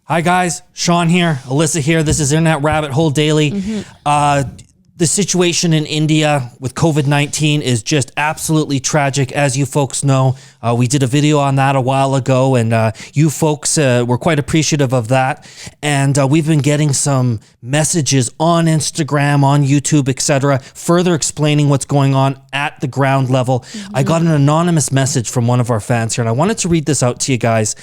Hi guys, Sean here, Alyssa here. This is Internet Rabbit Hole Daily. The situation in India with COVID-19 is just absolutely tragic. As you folks know, we did a video on that a while ago, and you folks were quite appreciative of that. And we've been getting some messages on Instagram, on YouTube, etc., further explaining what's going on at the ground level. I got an anonymous message from one of our fans here, and I wanted to read this out to you guys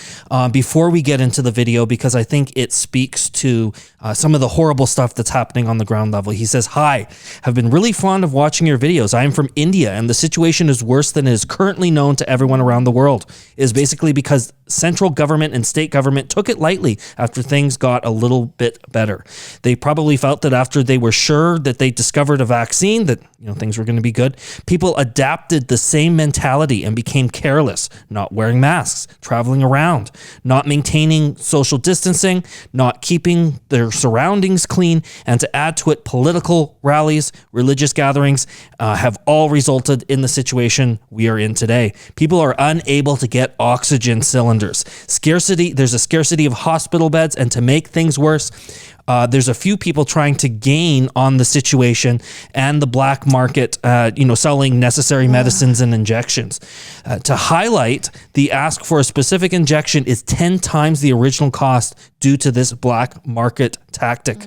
before we get into the video, because I think it speaks to some of the horrible stuff that's happening on the ground level. He says, "Hi, have been really fond of watching your videos. I am from India, and the situation is worse than it is currently known to everyone around the world. It is basically because central government and state government took it lightly after things got a little bit better. They probably felt that after they were sure that they discovered a vaccine, that things were going to be good, people adapted the same mentality and became careless, not wearing masks, traveling around, not maintaining social distancing, not keeping their surroundings clean, and to add to it, political rallies, religious gatherings have all resulted in the situation we are in today. People are unable to get oxygen cylinders. There's a scarcity of hospital beds, and to make things worse, there's a few people trying to gain on the situation and the black market, selling necessary medicines and injections. To highlight, the ask for a specific injection is 10 times the original cost due to this black market tactic.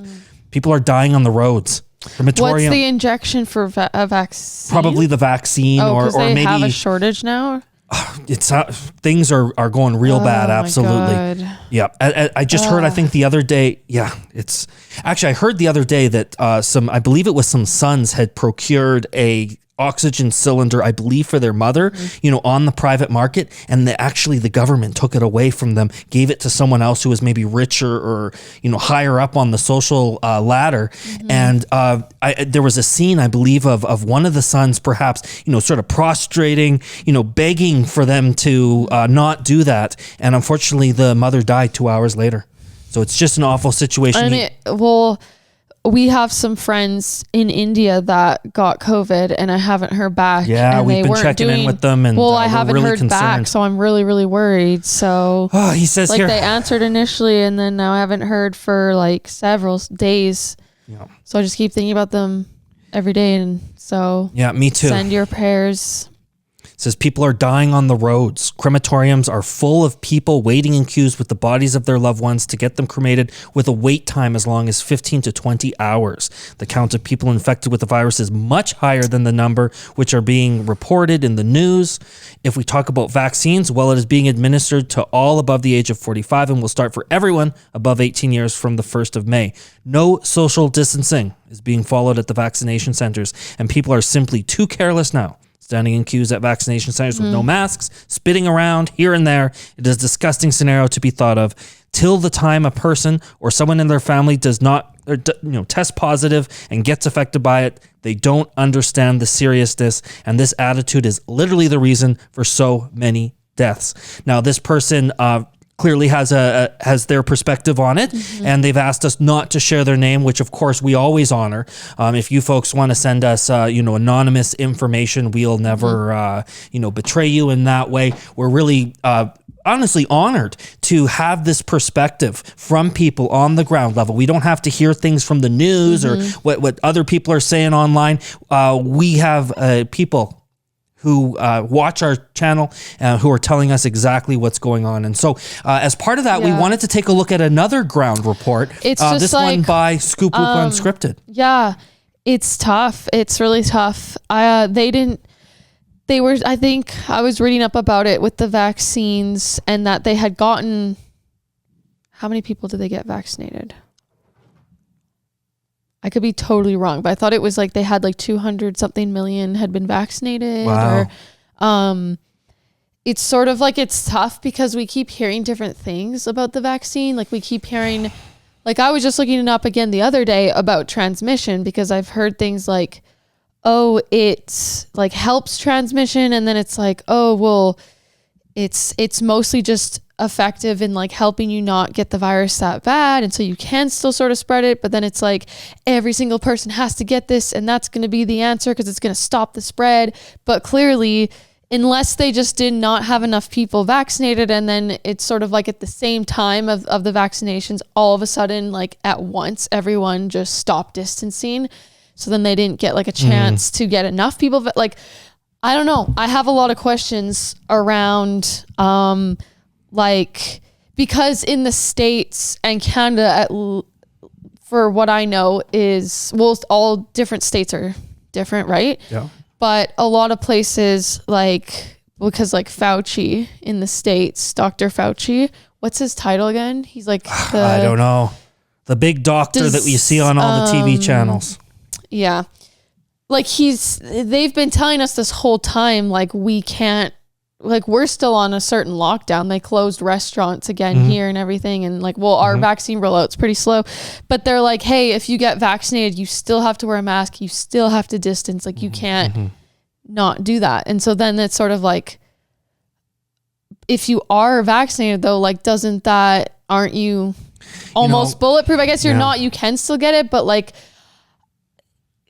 People are dying on the roads. What's the injection for a vaccine? Probably the vaccine, or they maybe have a shortage now. It's things are going real bad. Absolutely. Yeah. I just heard, I think the other day, it's actually, I heard the other day that I believe it was some sons had procured a oxygen cylinder, I believe for their mother, on the private market. And the government took it away from them, gave it to someone else who was maybe richer or, higher up on the social ladder. And there was a scene, I believe, of one of the sons perhaps, sort of prostrating, begging for them to not do that. And unfortunately, the mother died 2 hours later. So it's just an awful situation. We have some friends in India that got COVID, and I haven't heard back. Yeah, and we've been checking in with them, and I haven't really heard concerned. back, so I'm really, really worried. So he says here, they answered initially, and then now I haven't heard for several days. Yeah. So I just keep thinking about them every day, and so me too. Send your prayers. Says people are dying on the roads. Crematoriums are full of people waiting in queues with the bodies of their loved ones to get them cremated, with a wait time as long as 15 to 20 hours. The count of people infected with the virus is much higher than the number which are being reported in the news. If we talk about vaccines, it is being administered to all above the age of 45 and will start for everyone above 18 years from the 1st of May. No social distancing is being followed at the vaccination centers, and people are simply too careless now, standing in queues at vaccination centers with no masks, spitting around here and there. It is a disgusting scenario to be thought of. Till the time a person or someone in their family does not test positive and gets affected by it, they don't understand the seriousness, and this attitude is literally the reason for so many deaths. Now, this person clearly has their perspective on it, and they've asked us not to share their name, which of course we always honor. If you folks want to send us anonymous information, we'll never betray you in that way. We're really honestly honored to have this perspective from people on the ground level. We don't have to hear things from the news or what other people are saying online. We have people who watch our channel and who are telling us exactly what's going on. And so as part of that, we wanted to take a look at another ground report. It's this one by Scoop Whoop Unscripted. Yeah, it's tough. It's really tough. I think I was reading up about it with the vaccines, and that they had gotten, how many people did they get vaccinated? I could be totally wrong, but I thought it was they had 200 something million had been vaccinated. Wow. Or, it's sort of it's tough because we keep hearing different things about the vaccine. We keep hearing, I was just looking it up again the other day about transmission, because I've heard things it helps transmission. And then it's it's mostly just effective in helping you not get the virus that bad, and so you can still sort of spread it, but then it's every single person has to get this, and that's going to be the answer because it's going to stop the spread. But clearly unless they just did not have enough people vaccinated, and then it's sort of like at the same time of the vaccinations, all of a sudden, like at once, everyone just stopped distancing. So then they didn't get like a chance to get enough people. Like, I don't know. I have a lot of questions around, like, because in the States and Canada, for what I know is, well, all different states are different, right? Yeah. But a lot of places, like, because like Fauci in the States, Dr. Fauci, what's his title again? He's like I don't know. The big doctor that we see on all the TV channels. Yeah. Like they've been telling us this whole time, like we can't, like we're still on a certain lockdown. They closed restaurants again here and everything. And like, well, our vaccine rollout's pretty slow, but they're like, hey, if you get vaccinated, you still have to wear a mask. You still have to distance. Like you can't not do that. And so then it's sort of like, if you are vaccinated though, like, aren't you almost bulletproof? I guess you're not, you can still get it, but like,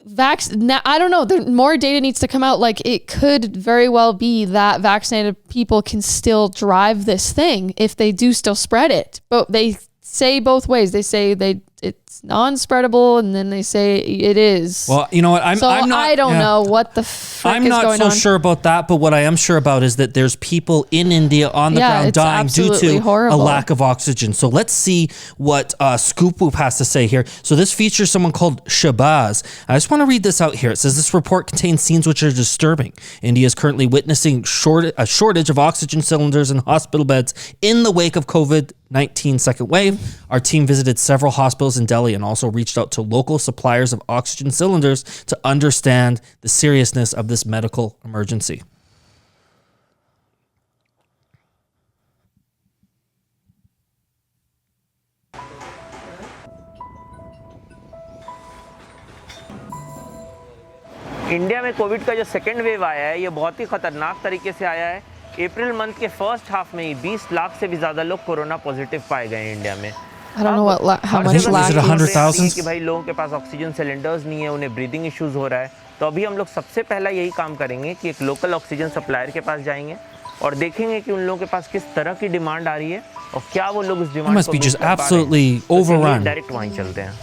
I don't know. More data needs to come out. Like it could very well be that vaccinated people can still drive this thing if they do still spread it. But they say both ways. They say it's non-spreadable, and then they say it is. Well, you know what? I'm not, I don't know what the frick I'm is not going so on. sure about that, but what I am sure about is that there's people in India on the ground dying due to horrible. a lack of oxygen. So let's see what Scoop Whoop has to say here. So this features someone called Shahbaz. I just want to read this out here. It says this report contains scenes which are disturbing. India is currently witnessing a shortage of oxygen cylinders and hospital beds in the wake of COVID-19 second wave. Our team visited several hospitals in Delhi and also reached out to local suppliers of oxygen cylinders to understand the seriousness of this medical emergency. India में Covid का जो second wave आया है ये बहुत ही ख़तरनाक तरीके से आया है। अप्रैल मंथ के फर्स्ट हाफ में ही 20 लाख से भी ज़्यादा लोग कोरोना पॉजिटिव पाए गए हैं इंडिया में। I don't know how much lack is it 100,000? कि भाई लोगों के पास ऑक्सीजन सिलेंडर्स नहीं है, उन्हें ब्रीदिंग इश्यूज हो रहा है। तो अभी हम लोग सबसे पहला यही काम करेंगे कि एक लोकल ऑक्सीजन सप्लायर के पास जाएंगे और देखेंगे कि उन लोगों के पास किस तरह की डिमांड आ रही है और क्या वो लोग उस डिमांड को just absolutely overrun. डायरेक्ट वहीं चलते हैं।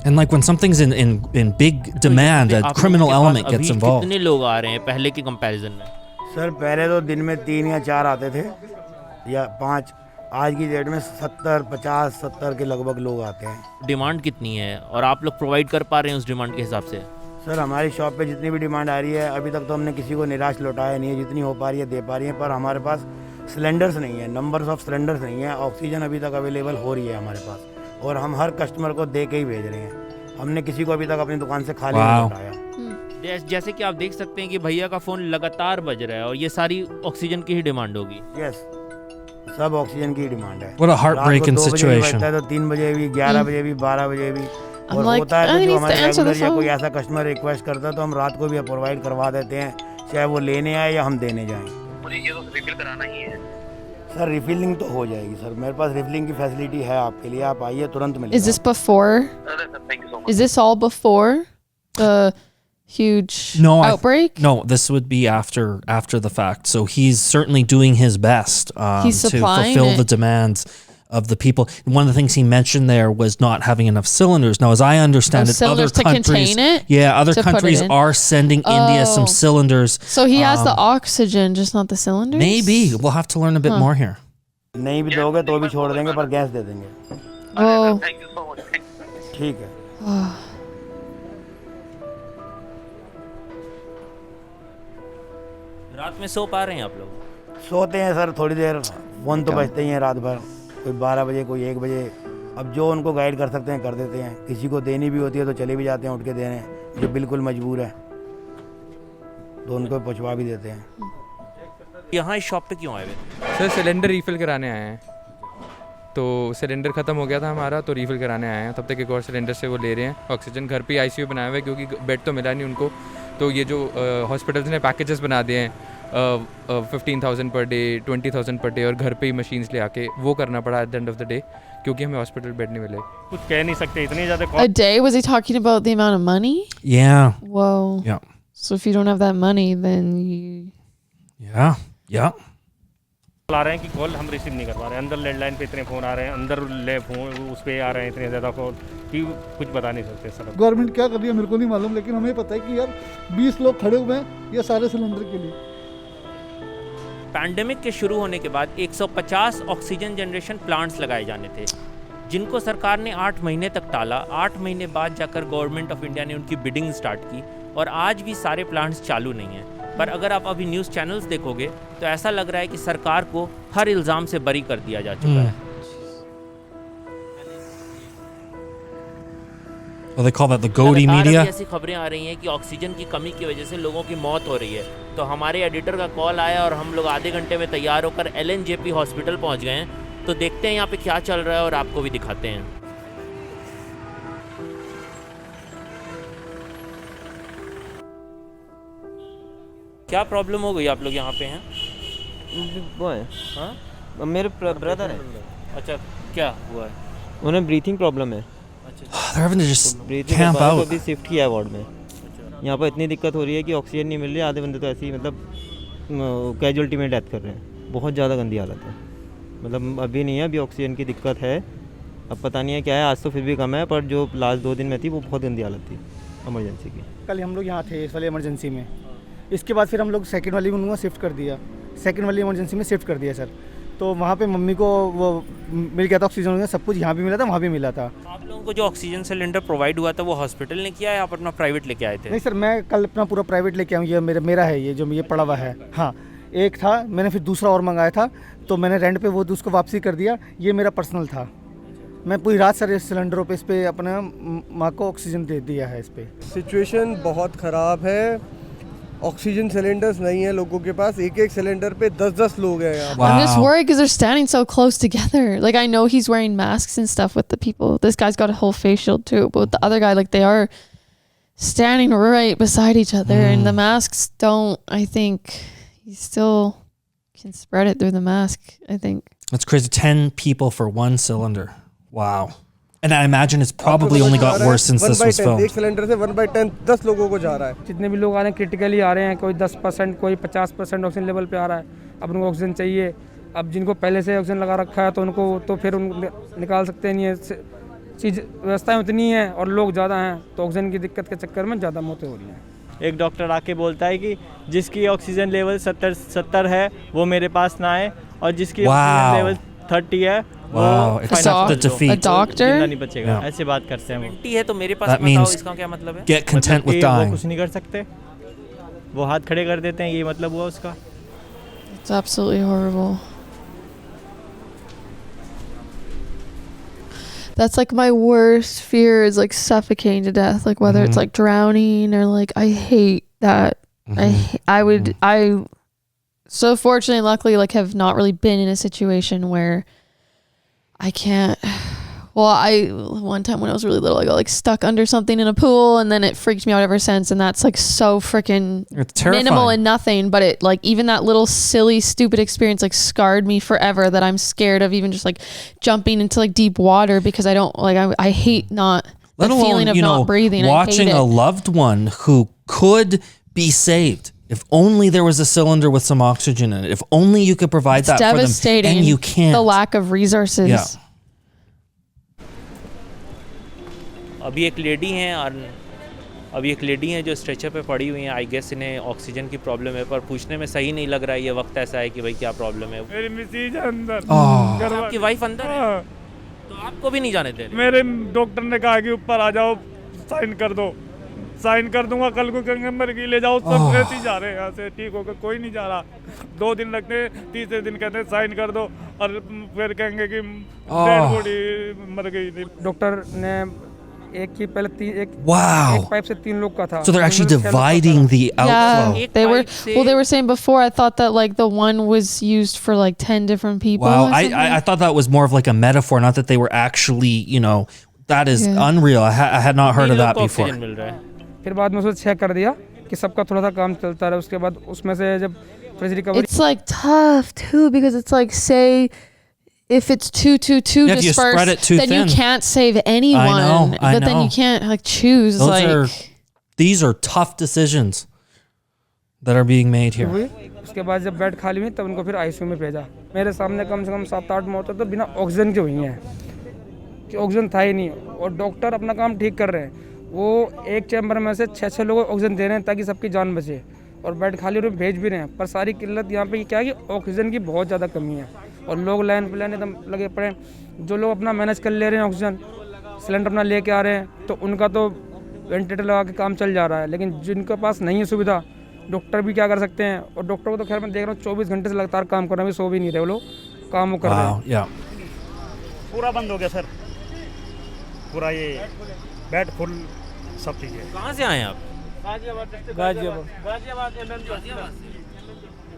And like when something's in big demand, a criminal element gets involved. कितने लोग आ रहे हैं पहले के कंपैरिजन में? सर पहले तो दिन में 3 या 4 आते थे या 5। आज की डेट में 70, 50, 70 के लगभग लोग आते हैं। डिमांड कितनी है और आप लोग प्रोवाइड कर पा रहे हैं उस डिमांड के हिसाब से? सर हमारी शॉप पे जितनी भी डिमांड आ रही है अभी तक तो हमने किसी को निराश लौटाया नहीं है। जितनी हो पा रही है दे पा रही है, पर हमारे पास सिलेंडर्स नहीं है, नंबर्स ऑफ सिलेंडर्स नहीं है। ऑक्सीजन अभी तक अवेलेबल हो रही है हमारे पास और हम हर कस्टमर को दे के ही भेज रहे हैं। हमने किसी को अभी तक अपनी दुकान से खाली नहीं लौटाया। जैसे कि आप देख सकते हैं कि भैया का फ़ोन लगातार बज रहा है और ये सारी ऑक्सीजन की ही डिमांड होगी। यस, सब ऑक्सीजन की डिमांड है। What a heartbreaking situation. तो 3 बजे भी, 11 बजे भी, 12 बजे भी। और होता है तो जो हमारे रेगुलर या कोई ऐसा कस्टमर रिक्वेस्ट करता है तो हम रात को भी प्रोवाइड करवा देते हैं, चाहे वो लेने आए या हम देने जाएं। मुझे ये तो रिफिल कराना ही है सर। रिफिलिंग तो हो जाएगी सर, मेरे पास रिफिलिंग की फैसिलिटी है आपके लिए, आप आइए तुरंत मिलेगा। Is this before? Is this all before the huge outbreak? No, this would be after the fact. So he's certainly doing his best to fulfill the demands of the people. One of the things he mentioned there was not having enough cylinders. Now, as I understand it, other countries, other countries are sending India some cylinders. So he has the oxygen, just not the cylinders? Maybe. We'll have to learn a bit more here. नहीं भी दोगे तो भी छोड़ देंगे, पर gas दे देंगे। Thank you so much. ठीक है। रात में सो पा रहे हैं आप लोग? सोते हैं सर थोड़ी देर, फोन तो बजते ही हैं रात भर, कोई 12 बजे, कोई 1 बजे। अब जो उनको गाइड कर सकते हैं कर देते हैं। किसी को देनी भी होती है तो चले भी जाते हैं उठ के देने, जो बिल्कुल मजबूर है तो उनको पहुंचवा भी देते हैं। यहाँ इस शॉप पे क्यों आए हुए? सर सिलेंडर रीफ़िल कराने आए हैं, तो सिलेंडर ख़त्म हो गया था हमारा तो रीफ़िल कराने आए हैं। तब तक एक और सिलेंडर से वो ले रहे हैं। ऑक्सीजन घर पे आईसीयू बनाया हुआ है क्योंकि बेड तो मिला नहीं उनको, तो ये जो हॉस्पिटल्स ने पैकेजेस बना दिए हैं 15,000 पर डे, 20,000 पर डे, और घर पे ही मशीन्स ले आके वो करना पड़ा at the end of the day, क्योंकि हमें हॉस्पिटल बेड नहीं मिले। कुछ कह नहीं सकते, इतनी ज़्यादा A day? Was he talking about the amount of money? Yeah. Whoa. Yeah. So if you don't have that money, then you... Yeah. Yeah. आ रहे हैं कि कॉल हम रिसीव नहीं कर पा रहे हैं, अंदर लैंडलाइन पे इतने फ़ोन आ रहे हैं, अंदर ले फोन उस पे आ रहे हैं इतने ज़्यादा कॉल कि कुछ बता नहीं सकते सर। गवर्नमेंट क्या कर रही है मेरे को नहीं मालूम, लेकिन हमें पता है कि यार 20 लोग खड़े हुए हैं ये सारे सिलेंडर के लिए। पैंडेमिक के शुरू होने के बाद 150 ऑक्सीजन जनरेशन प्लांट्स लगाए जाने थे, जिनको सरकार ने 8 महीने तक टाला। 8 महीने बाद जाकर गवर्नमेंट ऑफ इंडिया ने उनकी बिडिंग स्टार्ट की और आज भी सारे प्लांट्स चालू नहीं हैं। पर अगर आप अभी न्यूज़ चैनल्स देखोगे तो ऐसा लग रहा है कि सरकार को हर इल्ज़ाम से बरी कर दिया जा चुका है। Well, they call that the Godi लगातार media. अभी ऐसी खबरें आ रही हैं कि ऑक्सीजन की कमी की वजह से लोगों की मौत हो रही है। तो हमारे एडिटर का कॉल आया और हम लोग आधे घंटे में तैयार होकर LNJP हॉस्पिटल पहुंच गए हैं। तो देखते हैं यहाँ पे क्या चल रहा है और आपको भी दिखाते हैं। क्या प्रॉब्लम हो गई, आप लोग यहाँ पे हैं? वो है, हाँ, मेरे ब्रदर है, अच्छा क्या हुआ है? उन्हें ब्रीथिंग प्रॉब्लम है, They're having to just breathing camp out. अभी शिफ्ट किया है वार्ड में। यहाँ पर इतनी दिक्कत हो रही है कि ऑक्सीजन नहीं मिल रही, आधे बंदे तो ऐसे ही मतलब कैजुअल्टी में डेथ कर रहे हैं। बहुत ज़्यादा गंदी हालत है, मतलब अभी नहीं है, अभी ऑक्सीजन की दिक्कत है। अब पता नहीं है क्या है, आज तो फिर भी कम है, पर जो लास्ट 2 दिन में थी वो बहुत गंदी हालत थी इमरजेंसी की। कल हम लोग यहाँ थे इस वाले इमरजेंसी में, इसके बाद फिर हम लोग सेकंड वाली में शिफ्ट कर दिया, सेकंड वाली इमरजेंसी में शिफ्ट कर दिया सर। तो वहाँ पे मम्मी को वो मिल गया था ऑक्सीजन वगैरह सब कुछ, यहाँ भी मिला था वहाँ भी मिला था। आप लोगों को जो ऑक्सीजन सिलेंडर प्रोवाइड हुआ था वो हॉस्पिटल ने किया है, आप अपना प्राइवेट लेके आए थे? नहीं सर, मैं कल अपना पूरा प्राइवेट लेके आऊँ, ये मेरा है, ये जो ये पड़ा हुआ है। हाँ, एक था, मैंने फिर दूसरा और मंगाया था, तो मैंने रेंट पे वो उसको वापसी कर दिया। ये मेरा पर्सनल था। मैं पूरी रात सर इस सिलेंडरों पे इस पर अपना माँ को ऑक्सीजन दे दिया है इस पर। सिचुएशन बहुत ख़राब है, ऑक्सीजन सिलेंडर्स नहीं है लोगों के पास, एक एक सिलेंडर पे 10-10 लोग हैं यहाँ। I'm just worried because they're standing so close together. Like I know he's wearing masks and stuff with the people. This guy's got a whole face shield too, but with the other guy, like they are standing right beside each other, and the masks don't. I think he still can spread it through the mask. I think. That's crazy. 10 people for one cylinder. Wow. And I imagine it's probably only got worse since this was filmed. एक cylinder से 1/10 10 लोगों को जा रहा है। जितने भी लोग आ रहे हैं क्रिटिकली आ रहे हैं, कोई 10%, कोई 50% ऑक्सीजन लेवल पे आ रहा है। अब उनको ऑक्सीजन चाहिए, अब जिनको पहले से ऑक्सीजन लगा रखा है तो उनको तो फिर निकाल सकते नहीं है। चीज़ व्यवस्थाएं उतनी हैं और लोग ज़्यादा हैं, तो ऑक्सीजन की दिक्कत के चक्कर में ज़्यादा मौतें हो रही हैं। एक डॉक्टर आके बोलता है कि जिसकी ऑक्सीजन लेवल 70 है वो मेरे पास ना आए, और जिसकी ऑक्सीजन लेवल 30 है Wow. Accept the defeat. A doctor? जिंदा नहीं बचेगा। Yeah. ऐसे बात करते हैं वो। 20 है तो मेरे पास That बताओ, means इसका क्या मतलब है? get content with वो dying. कुछ नहीं कर सकते, वो हाथ खड़े कर देते हैं, ये मतलब हुआ उसका। It's absolutely horrible. That's like my worst fear is like suffocating to death, like whether it's like drowning or like I hate that. So fortunately, luckily, like have not really been in a situation where I can't. Well, one time when I was really little, I got like stuck under something in a pool, and then it freaked me out ever since. And that's like so freaking minimal and nothing, but it like even that little silly, stupid experience like scarred me forever. That I'm scared of even just like jumping into like deep water because I don't like. I hate not Let the alone, feeling of not breathing. watching I hate a loved one who could be saved. If only there was a cylinder with some oxygen in it. If only you could provide that for them. devastating. And you can't. The lack of resources. Yeah. अभी एक lady हैं और अभी एक lady हैं जो stretcher पे पड़ी हुई हैं। आई गेस इन्हें ऑक्सीजन की प्रॉब्लम है, पर पूछने में सही नहीं लग रहा है ये वक्त ऐसा है कि भाई क्या प्रॉब्लम है। मेरी मिसेज अंदर, आपकी वाइफ अंदर है तो आपको भी नहीं जाने दे रहे? मेरे डॉक्टर ने कहा कि ऊपर आ जाओ, साइन कर दो। साइन कर दूंगा, कल को कहेंगे मर गई, ले जाओ। सब ऐसे ही जा रहे हैं यहाँ से, ठीक होकर कोई नहीं जा रहा। 2 दिन लगते हैं, तीसरे दिन कहते हैं साइन कर दो, और फिर कहेंगे कि डेड बॉडी मर गई थी। डॉक्टर ने एक ही पहले एक पाइप से 3 लोग का था। So they're actually dividing the outflow. Yeah, they were saying before. I thought that like the one was used for like 10 different people. Wow, or something. I thought that was more of like a metaphor, not that they were actually, that is unreal. I had not heard of that before. फिर बाद में उसको check कर दिया कि सबका थोड़ा सा काम चलता रहा। उसके बाद उसमें से जब fresh recovery. It's like tough too because it's like, say if it's two Yeah, if you spread it dispersed, too then thin. you can't save anyone. I But then know. you can't like choose These are tough decisions that are being made here. हुई, उसके बाद जब bed खाली हुई तब उनको फिर ICU में भेजा। मेरे सामने कम से कम 7-8 मौतें तो बिना ऑक्सीजन के हुई हैं कि ऑक्सीजन था ही नहीं, और डॉक्टर अपना काम ठीक कर रहे हैं। वो एक चैम्बर में से 6-6 लोगों को ऑक्सीजन दे रहे हैं ताकि सबकी जान बचे, और बेड खाली रूम भेज भी रहे हैं। पर सारी किल्लत यहाँ पे क्या है कि ऑक्सीजन की बहुत ज़्यादा कमी है, और लोग लाइन पे लाइन एकदम लगे पड़े। जो लोग अपना मैनेज कर ले रहे हैं, ऑक्सीजन सिलेंडर अपना लेके आ रहे हैं, तो उनका तो वेंटिलेटर लगा के काम चल जा रहा है। लेकिन जिनके पास नहीं है सुविधा, डॉक्टर भी क्या कर सकते हैं। और डॉक्टर को तो खैर मैं देख रहा हूँ 24 घंटे से लगातार काम कर रहे हैं, अभी सो भी नहीं रहे वो लोग, काम वो कर रहे हैं। Yeah. पूरा बंद हो गया सर, पूरा ये बेड फुल सब चीज़ें। कहाँ से आए आप? गाजियाबाद।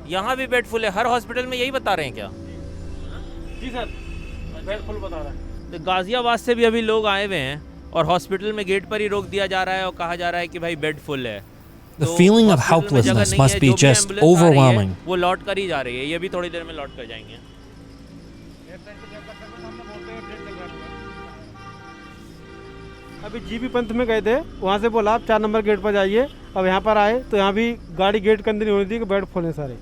यहाँ भी बेड फुल है, हर हॉस्पिटल में यही बता रहे हैं क्या? जी सर, बेड फुल बता रहा है। तो गाजियाबाद से भी अभी लोग आए हुए हैं और हॉस्पिटल में गेट पर ही रोक दिया जा रहा है और कहा जा रहा है कि भाई बेड फुल है। The feeling of helplessness must be just overwhelming. वो लौट कर ही जा रही है, ये भी थोड़ी देर में लौट कर जाएंगे। अभी जीबी पंथ में गए थे, वहाँ से बोला आप 4 नंबर गेट पर जाइए। अब यहाँ पर आए तो यहाँ भी गाड़ी गेट के अंदर नहीं होनी थी कि बेड फुल है सारे।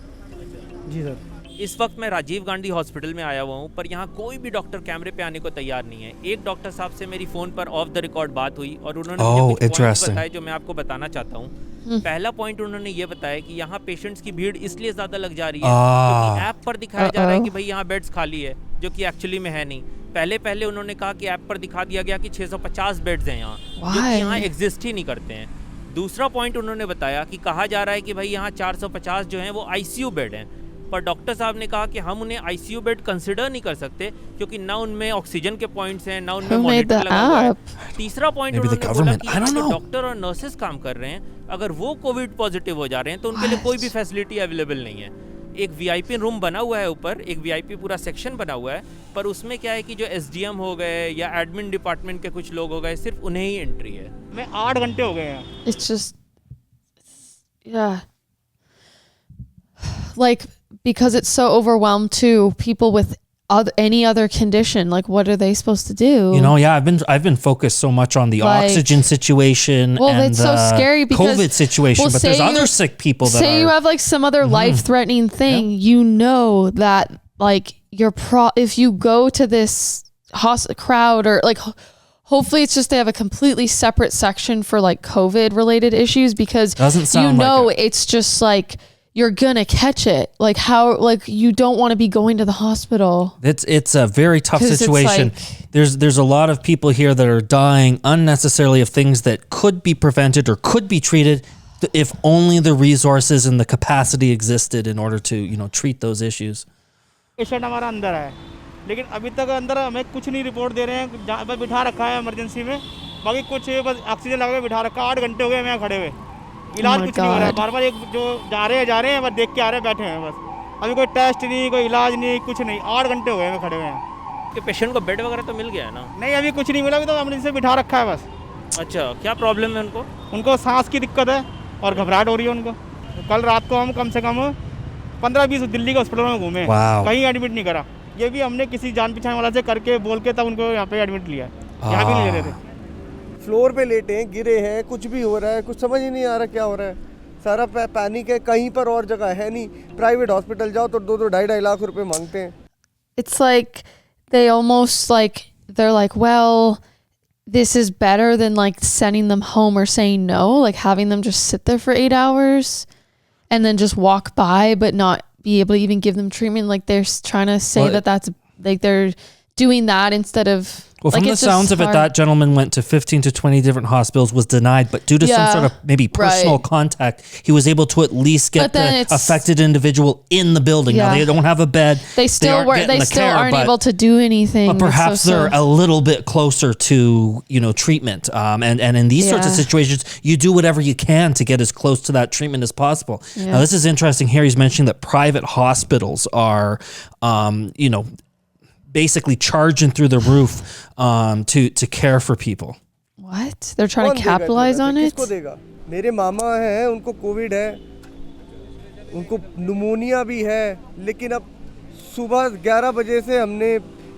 जी सर। इस वक्त मैं राजीव गांधी हॉस्पिटल में आया हुआ हूँ, पर यहाँ कोई भी डॉक्टर कैमरे पे आने को तैयार नहीं है। एक डॉक्टर साहब से मेरी फ़ोन पर ऑफ द रिकॉर्ड बात हुई और उन्होंने मुझे कुछ पॉइंट्स बताए जो मैं आपको बताना चाहता हूँ। पहला पॉइंट उन्होंने ये बताया कि यहाँ पेशेंट्स की भीड़ इसलिए ज़्यादा लग जा रही है क्योंकि ऐप पर दिखाया जा रहा है कि भाई यहाँ बेड्स खाली है, जो कि एक्चुअली में है नहीं। पहले उन्होंने कहा कि ऐप पर दिखा दिया गया कि 650 बेड्स हैं यहाँ, जो कि यहाँ एग्जिस्ट ही नहीं करते हैं। दूसरा पॉइंट उन्होंने बताया कि कहा जा रहा है कि भाई यहाँ 450 जो हैं वो आईसीयू बेड हैं, पर डॉक्टर साहब ने कहा कि हम उन्हें आईसीयू बेड कंसिडर नहीं कर सकते क्योंकि ना उनमें ऑक्सीजन के पॉइंट्स हैं, ना उनमें मॉनिटर लगा हुआ है। तीसरा पॉइंट उन्होंने बोला कि यहाँ जो डॉक्टर और नर्सेस काम कर रहे हैं, अगर वो कोविड पॉजिटिव हो जा रहे हैं तो उनके लिए कोई भी फैसिलिटी अवेलेबल नहीं है। एक वीआईपी रूम बना हुआ है ऊपर, एक वीआईपी पूरा सेक्शन बना हुआ है, पर उसमें क्या है कि जो एसडीएम हो गए या एडमिन डिपार्टमेंट के कुछ लोग हो गए, सिर्फ उन्हें ही एंट्री है। मैं 8 घंटे हो गए हैं। It's just, yeah. Like, because it's so overwhelmed too, people with any other condition, like what are they supposed to do? You know, yeah, I've been focused so much on the oxygen situation and it's so scary because COVID situation, but there's other sick people that say you have like some other life-threatening thing, you know that like if you go to this crowd or like hopefully it's just they have a completely separate section for like COVID related issues because it's just like you're gonna catch it. Like how, like you don't want to be going to the hospital. It's a very tough situation. There's a lot of people here that are dying unnecessarily of things that could be prevented or could be treated if only the resources and the capacity existed in order to, you know, treat those issues. Patient हमारा अंदर है, लेकिन अभी तक अंदर हमें कुछ नहीं रिपोर्ट दे रहे हैं। जहाँ पर बिठा रखा है इमरजेंसी में, बाकी कुछ बस ऑक्सीजन लगा के बिठा रखा। 8 घंटे हो गए मैं खड़े हुए, इलाज कुछ नहीं हो रहा है। बार बार एक जो जा रहे हैं बस देख के आ रहे हैं, बैठे हैं बस। अभी कोई टेस्ट नहीं, कोई इलाज नहीं, कुछ नहीं। 8 घंटे हो गए मैं खड़े हुए हैं। कि पेशेंट को बेड वगैरह तो मिल गया है ना? नहीं, अभी कुछ नहीं मिला, अभी तो इमरजेंसी से बिठा रखा है बस। अच्छा, क्या प्रॉब्लम है उनको? उनको सांस की दिक्कत है और घबराहट हो रही है उनको। कल रात को हम कम से कम 15-20 दिल्ली के हॉस्पिटलों में घूमे, कहीं एडमिट नहीं करा। ये भी हमने किसी जान पहचान वाला से करके बोल के तब उनको यहाँ पे एडमिट लिया है, यहाँ भी नहीं ले रहे थे। फ्लोर पे लेटे हैं, गिरे हैं, कुछ भी हो रहा है, कुछ समझ ही नहीं आ रहा क्या हो रहा है। सारा पैनिक है, कहीं पर और जगह है नहीं। प्राइवेट हॉस्पिटल जाओ तो 2-2.5 लाख रुपए मांगते हैं। It's like they almost like they're like, well, this is better than like sending them home or saying no, like having them just sit there for 8 hours and then just walk by but not be able to even give them treatment. Like they're trying to say that's like they're doing that instead of. Well, from the sounds of it, that gentleman went to 15 to 20 different hospitals, was denied, but due to some sort of maybe personal contact, he was able to at least get the affected individual in the building. Now they don't have a bed. They still aren't able to do anything. But perhaps they're a little bit closer to, you know, treatment. And in these sorts of situations, you do whatever you can to get as close to that treatment as possible. Now, this is interesting here. He's mentioning that private hospitals are, you know, basically charging through the roof to care for people. What? They're trying to capitalize on it? किसको देगा? मेरे मामा हैं, उनको Covid है, उनको pneumonia भी है, लेकिन अब सुबह 11 बजे से हमने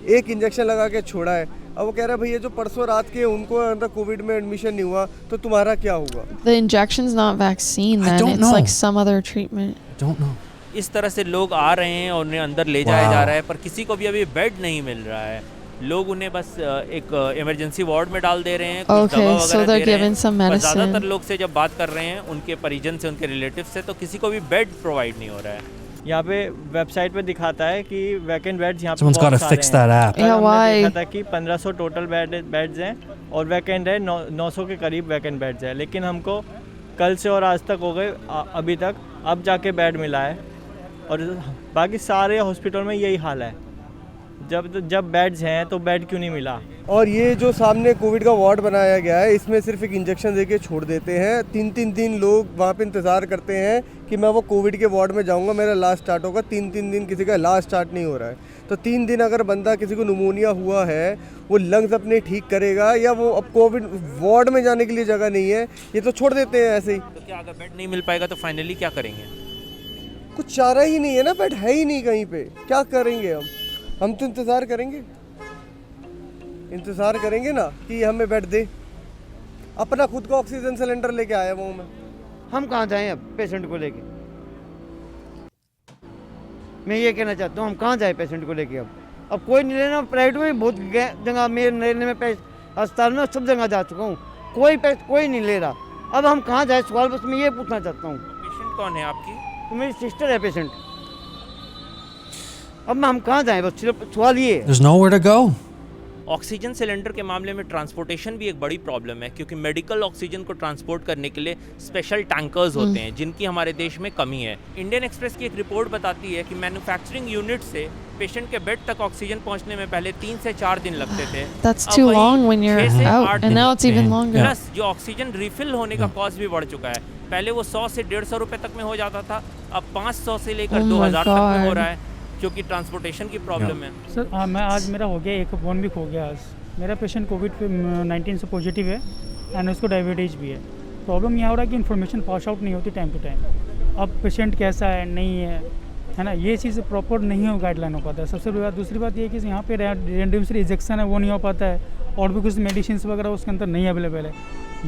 एक इंजेक्शन लगा के छोड़ा है। अब वो कह रहा है भैया जो परसों रात के उनको अंदर कोविड में एडमिशन नहीं हुआ तो तुम्हारा क्या होगा? The injection's not vaccine I then. don't It's know. like some other treatment. Don't know. इस तरह से लोग आ रहे हैं और उन्हें अंदर ले जाया जा रहा है, पर किसी को भी अभी बेड नहीं मिल रहा है। लोग उन्हें बस एक इमरजेंसी वार्ड में डाल दे रहे हैं, कुछ Okay, दवा so वगैरह they're दे रहे given some हैं, पर medicine. ज़्यादातर लोग से जब बात कर रहे हैं उनके परिजन से, उनके रिलेटिव से, तो किसी को भी बेड प्रोवाइड नहीं हो रहा है। यहाँ पे वेबसाइट पे दिखाता है कि वैकेंट बेड्स यहाँ पे Someone's got to fix that app. Yeah, हमने why? देखा था कि 1500 टोटल बेड्स हैं और वैकेंट है 900 के करीब वैकेंट बेड्स है, लेकिन हमको कल से और आज तक हो गए अभी तक, अब जाके बेड मिला है। और बाकी सारे हॉस्पिटल में यही हाल है, जब बेड्स हैं तो बेड क्यों नहीं मिला। और ये जो सामने कोविड का वार्ड बनाया गया है, इसमें सिर्फ एक इंजेक्शन देके छोड़ देते हैं। 3-3 दिन लोग वहाँ पे इंतज़ार करते हैं कि मैं वो कोविड के वार्ड में जाऊँगा, मेरा इलाज स्टार्ट होगा। 3-3 दिन किसी का इलाज स्टार्ट नहीं हो रहा है। तो 3 दिन अगर बंदा किसी को निमोनिया हुआ है, वो लंग्स अपने ठीक करेगा या वो अब कोविड वार्ड में जाने के लिए जगह नहीं है, ये तो छोड़ देते हैं ऐसे ही। तो क्या अगर बेड नहीं मिल पाएगा तो फाइनली क्या करेंगे? कुछ चारा ही नहीं है ना, बेड है ही नहीं कहीं पे, क्या करेंगे हम तो इंतज़ार करेंगे ना कि हमें बेड दे। अपना खुद का ऑक्सीजन सिलेंडर लेके आया हूँ मैं। हम कहाँ जाएं अब पेशेंट को लेके? मैं ये कहना चाहता हूँ, हम कहाँ जाएं पेशेंट को लेके? अब कोई नहीं लेना। प्राइवेट में बहुत जगह मेरे लेने में अस्पताल में सब जगह जा चुका हूँ, कोई नहीं ले रहा। अब हम कहाँ जाए? सवाल बस मैं ये पूछना चाहता हूँ। पेशेंट कौन है आपकी? तो मेरी सिस्टर है पेशेंट। अब हम कहाँ जाएं? बस सवाल ये है। There's nowhere to go. Oxygen cylinder के मामले में ट्रांसपोर्टेशन भी एक बड़ी प्रॉब्लम है, क्योंकि मेडिकल ऑक्सीजन को ट्रांसपोर्ट करने के लिए स्पेशल टैंकर्स होते हैं, जिनकी हमारे देश में कमी है। इंडियन एक्सप्रेस की एक रिपोर्ट बताती है कि मैन्युफैक्चरिंग यूनिट से पेशेंट के बेड तक ऑक्सीजन पहुंचने में पहले 3 से 4 दिन लगते थे। That's too long when you're 6 से out, 8 and now it's even longer. Plus जो ऑक्सीजन रिफिल होने का कॉस्ट भी बढ़ चुका है। पहले वो 100 से 150 रुपए तक में हो जाता था, अब 500 से लेकर Oh my 2000 तक में हो God. रहा है, क्योंकि ट्रांसपोर्टेशन की प्रॉब्लम है। सर मैं आज मेरा हो गया, एक फ़ोन भी खो गया आज। मेरा पेशेंट कोविड-19 से पॉजिटिव है एंड उसको डायबिटीज़ भी है। प्रॉब्लम यह हो रहा है कि इन्फॉर्मेशन पास आउट नहीं होती टाइम टू टाइम। अब पेशेंट कैसा है नहीं है ना, ये चीज़ प्रॉपर नहीं हो गाइडलाइन हो पाता है। सबसे बड़ी बात, दूसरी बात ये है कि यहाँ पे रेमडेसिविर इंजेक्शन है वो नहीं हो पाता है, और भी कुछ मेडिसिन वगैरह उसके अंदर नहीं अवेलेबल है।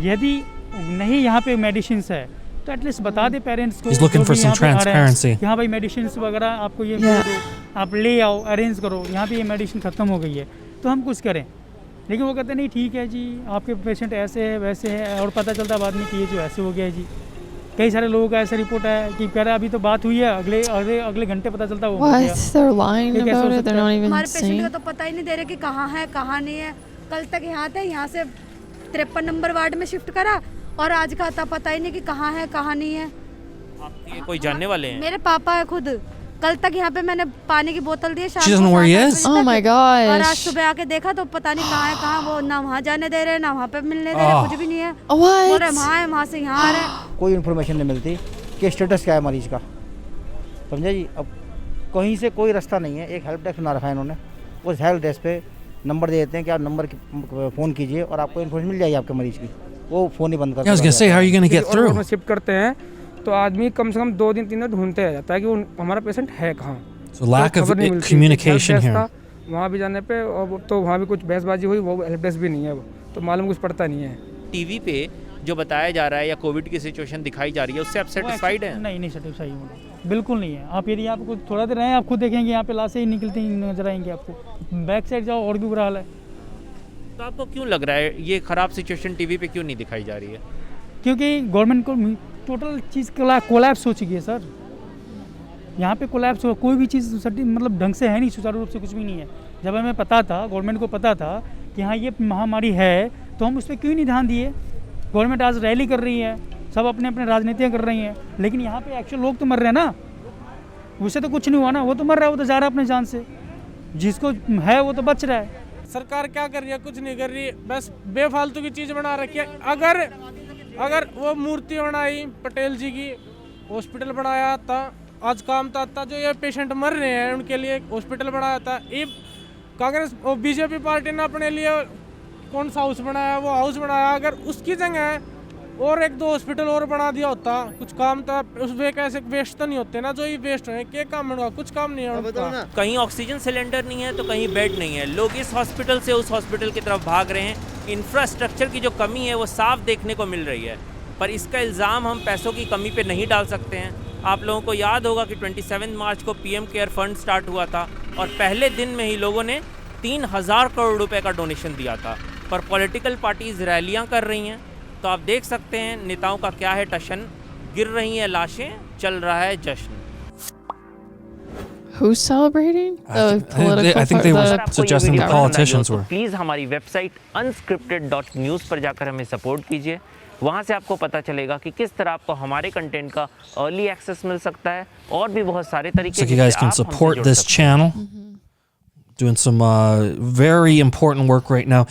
यदि नहीं यहाँ पे मेडिसिन है तो एटलीस्ट बता दे पेरेंट्स को। He's looking for some transparency. कि हाँ भाई मेडिसिन वगैरह आपको ये दे दो, आप ले आओ, अरेंज करो, यहाँ पे ये मेडिसिन ख़त्म हो गई है तो हम कुछ करें। लेकिन वो कहते नहीं ठीक है जी, आपके पेशेंट ऐसे है वैसे है, और पता चलता बाद में कि ये जो ऐसे हो गया है जी। कई सारे लोगों का ऐसा रिपोर्ट है कि कह रहे अभी तो बात हुई है, अगले घंटे पता चलता वो हो गया। They're lying about it. They're not even हमारे पेशेंट saying. का तो पता ही नहीं दे रहे कि कहाँ है कहाँ नहीं है। कल तक यहाँ थे, यहाँ से 53 नंबर वार्ड में शिफ्ट करा, और आज का आता पता ही नहीं कि कहाँ है कहाँ नहीं है। आपके कोई जानने वाले हैं? मेरे पापा है खुद। कल तक यहाँ पे मैंने पानी की बोतल दी, शाम She doesn't know where he is? Oh my और आज gosh. सुबह आके देखा तो पता नहीं कहाँ है कहाँ। वो ना वहाँ जाने दे रहे, ना वहाँ पे मिलने दे रहे, कुछ भी नहीं है। What? बोल रहे वहाँ है, वहाँ से यहाँ आ रहे। कोई इन्फॉर्मेशन नहीं मिलती कि स्टेटस क्या है मरीज का, समझे जी। अब कहीं से कोई रास्ता नहीं है। एक हेल्प डेस्क बना रखा है इन्होंने, उस हेल्प डेस्क पे नंबर दे देते हैं कि आप नंबर फ़ोन कीजिए और आपको इन्फॉर्मेशन मिल जाएगी आपके मरीज की। वो फ़ोन ही बंद कर Yeah, I was gonna say, how are you gonna get through? और शिफ्ट करते हैं तो आदमी कम से कम 2 दिन 3 दिन ढूंढते रह जाता है कि वो हमारा पेशेंट है कहाँ। So lack of खबर नहीं मिलती। communication help desk here. था, वहाँ भी जाने पे और तो वहाँ भी कुछ बहसबाजी हुई, वो हेल्प डेस्क भी नहीं है, वो तो मालूम कुछ पड़ता नहीं है। टीवी पे जो बताया जा रहा है या कोविड की सिचुएशन दिखाई जा रही है, उससे आप सेटिस्फाइड हैं? नहीं सेटिस्फाइड हूँ, बिल्कुल नहीं है। आप यदि आपको थोड़ा देर रहे आप खुद देखेंगे यहाँ पे लाशें ही निकलती नजर आएंगी आपको। बैक साइड जाओ और भी बुरा हाल है। तो आपको क्यों लग रहा है ये खराब सिचुएशन टीवी पे क्यों नहीं दिखाई जा रही है? क्योंकि गवर्नमेंट को टोटल चीज़ कोलैप्स हो चुकी है सर। यहाँ पे कोलैप्स हो, कोई भी चीज़ मतलब ढंग से है नहीं, सुचारू रूप से कुछ भी नहीं है। जब हमें पता था, गवर्नमेंट को पता था कि हाँ ये महामारी है, तो हम उस पर क्यों नहीं ध्यान दिए। गवर्नमेंट आज रैली कर रही है, सब अपने अपने राजनीतियाँ कर रही हैं, लेकिन यहाँ पे एक्चुअल लोग तो मर रहे हैं ना, उससे तो कुछ नहीं हुआ ना। वो तो मर रहा है, वो तो जा रहा है अपने जान से, जिसको है वो तो बच रहा है। सरकार क्या कर रही है? कुछ नहीं कर रही, बस बेफालतू की चीज़ बना रखी है। अगर वो मूर्ति बनाई पटेल जी की, हॉस्पिटल बनाया था, आज काम था जो ये पेशेंट मर रहे हैं उनके लिए हॉस्पिटल बनाया था। ये कांग्रेस और बीजेपी पार्टी ने अपने लिए कौन सा हाउस बनाया, वो हाउस बनाया। अगर उसकी जगह और 1-2 हॉस्पिटल और बना दिया होता, कुछ काम था उस वे कैसे वेस्ट तो नहीं होते ना, जो ये वेस्ट हुए क्या काम होगा, कुछ काम नहीं है उनका। कहीं ऑक्सीजन सिलेंडर नहीं है तो कहीं बेड नहीं है, लोग इस हॉस्पिटल से उस हॉस्पिटल की तरफ भाग रहे हैं। इंफ्रास्ट्रक्चर की जो कमी है वो साफ देखने को मिल रही है, पर इसका इल्ज़ाम हम पैसों की कमी पे नहीं डाल सकते हैं। आप लोगों को याद होगा कि 27 मार्च को पीएम केयर फंड स्टार्ट हुआ था और पहले दिन में ही लोगों ने 3000 करोड़ रुपए का डोनेशन दिया था, पर पॉलिटिकल पार्टीज रैलियां कर रही हैं। तो आप देख सकते हैं नेताओं का क्या है टशन, गिर रही हैं लाशें, चल रहा है जश्न। Who's celebrating? I think they were suggesting the politicians were. Please हमारी वेबसाइट unscripted.news पर जाकर हमें सपोर्ट कीजिए। वहाँ से आपको पता चलेगा कि किस तरह आपको हमारे कंटेंट का अर्ली एक्सेस मिल सकता है और भी बहुत सारे तरीके So you guys can support this channel. Doing some very important work right now.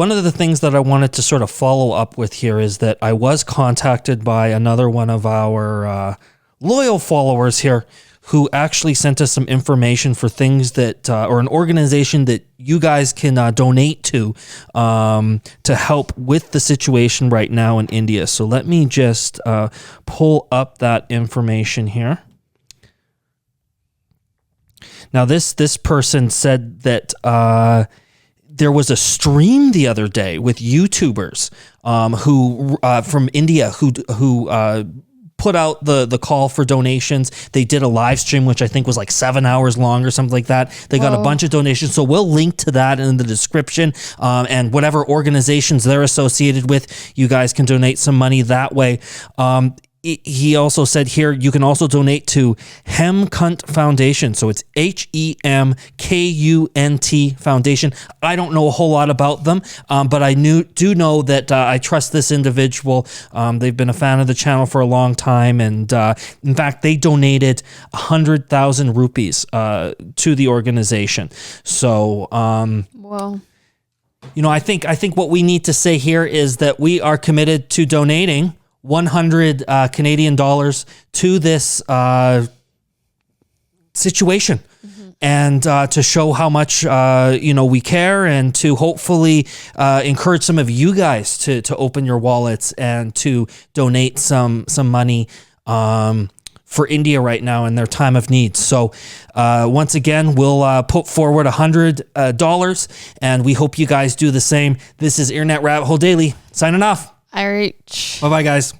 One of the things that I wanted to sort of follow up with here is that I was contacted by another one of our loyal followers here who actually sent us some information for things that, or an organization that you guys can donate to help with the situation right now in India. So let me just pull up that information here. Now, this person said that there was a stream the other day with YouTubers who from India who put out the call for donations. They did a live stream, which I think was like 7 hours long or something like that. They got a bunch of donations. So we'll link to that in the description, and whatever organizations they're associated with, you guys can donate some money that way. He also said here, you can also donate to Hemkunt Foundation. So it's Hemkunt Foundation. I don't know a whole lot about them, but I do know that I trust this individual. They've been a fan of the channel for a long time. And in fact, they donated 100,000 rupees to the organization. So, Wow. You know, I think what we need to say here is that we are committed to donating 100 Canadian dollars to this situation, and to show how much we care, and to hopefully encourage some of you guys to open your wallets and to donate some money for India right now in their time of need. So once again, we'll put forward $100, and we hope you guys do the same. This is Internet Rabbit Hole Daily signing off. Irish. Bye-bye, guys.